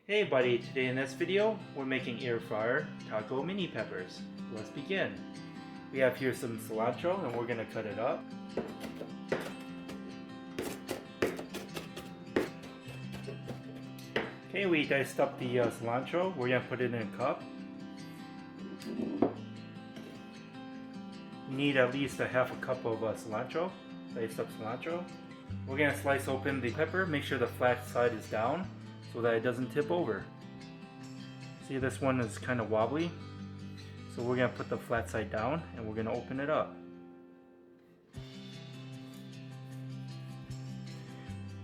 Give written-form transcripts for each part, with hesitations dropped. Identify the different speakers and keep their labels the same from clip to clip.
Speaker 1: Hey buddy, today in this video we're making air fryer taco mini peppers. Let's begin. We have here some cilantro and we're going to cut it up. Okay, we diced up the cilantro. We're going to put it in a cup. You need at least a half a cup of cilantro, diced up cilantro. We're going to slice open the pepper, make sure the flat side is down so that it doesn't tip over. See, this one is kind of wobbly, so we're going to put the flat side down and we're going to open it up.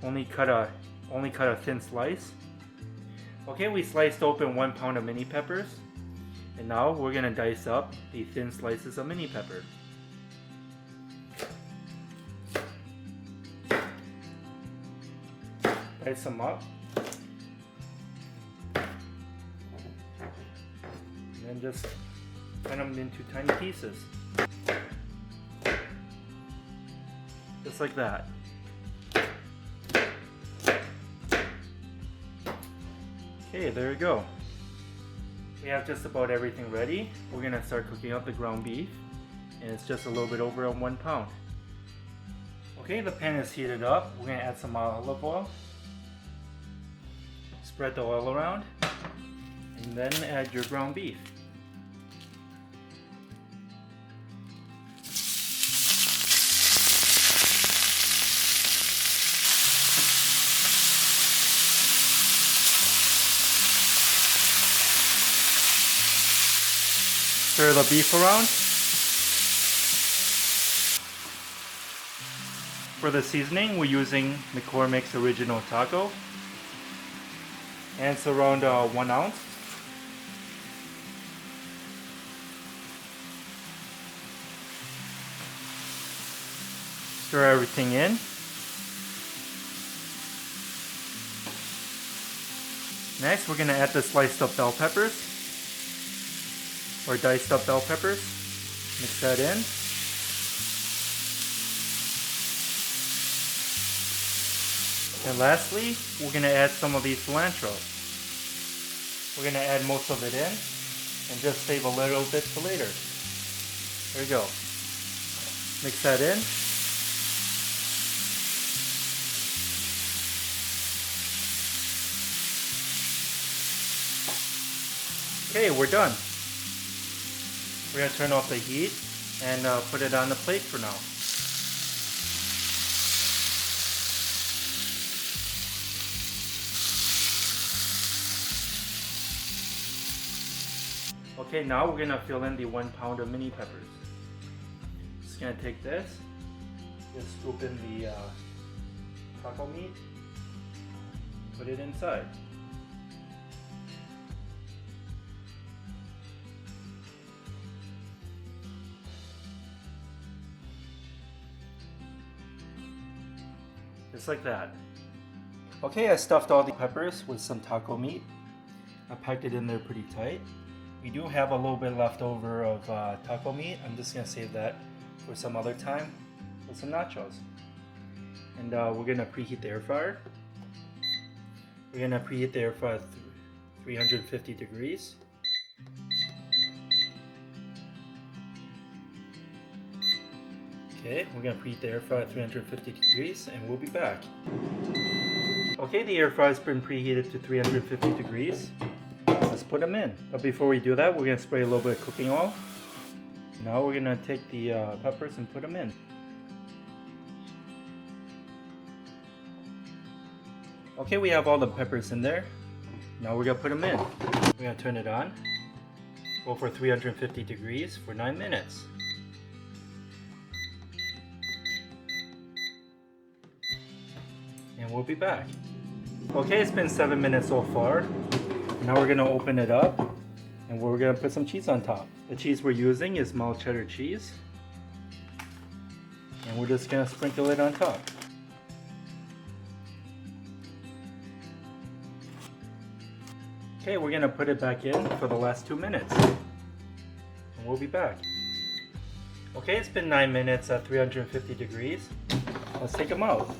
Speaker 1: Only cut a thin slice. Okay, we sliced open 1 pound of mini peppers, and now we're going to dice up the thin slices of mini pepper. Dice them up. And just cut them into tiny pieces. Just like that. Okay, there we go. We have just about everything ready. We're going to start cooking up the ground beef, and it's just a little bit over 1 pound. Okay, the pan is heated up. We're going to add some olive oil. Spread the oil around, and then add your ground beef. Stir the beef around. For the seasoning, we're using McCormick's Original Taco, and it's around 1 ounce. Stir everything in. Next, we're going to add the sliced up bell peppers, or diced up bell peppers. Mix that in. And lastly, we're going to add some of the cilantro. We're going to add most of it in and just save a little bit for later. There you go. Mix that in. Okay, we're done. We're going to turn off the heat and put it on the plate for now. Okay, now we're going to fill in the 1 pound of mini peppers. Just going to take this, just scoop in the taco meat, put it inside. Just like that. Okay, I stuffed all the peppers with some taco meat. I packed it in there pretty tight. We do have a little bit left over of taco meat. I'm just going to save that for some other time with some nachos. And we're going to preheat the air fryer. We're going to preheat the air fryer at 350 degrees. Okay, we're going to preheat the air fryer at 350 degrees and we'll be back. Okay, the air fryer's been preheated to 350 degrees. Let's put them in. But before we do that, we're going to spray a little bit of cooking oil. Now we're going to take the peppers and put them in. Okay, we have all the peppers in there. Now we're going to put them in. We're going to turn it on. Go for 350 degrees for 9 minutes. And we'll be back. Okay, it's been 7 minutes so far. Now we're going to open it up and we're going to put some cheese on top. The cheese we're using is mild cheddar cheese. And we're just going to sprinkle it on top. Okay, we're going to put it back in for the last 2 minutes. And we'll be back. Okay, it's been 9 minutes at 350 degrees. Let's take them out.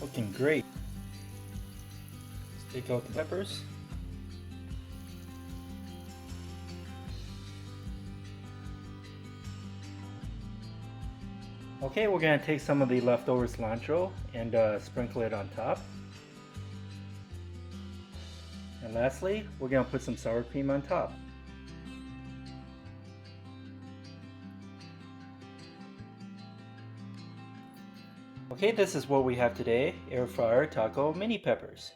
Speaker 1: Looking great. Let's take out the peppers. Okay, we're going to take some of the leftover cilantro and sprinkle it on top. And lastly, we're going to put some sour cream on top. Okay, this is what we have today, air fryer taco mini peppers.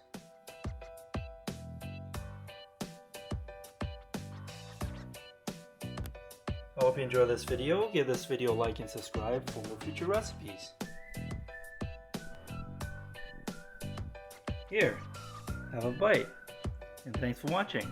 Speaker 1: I hope you enjoyed this video. Give this video a like and subscribe for more future recipes. Here, have a bite, and thanks for watching.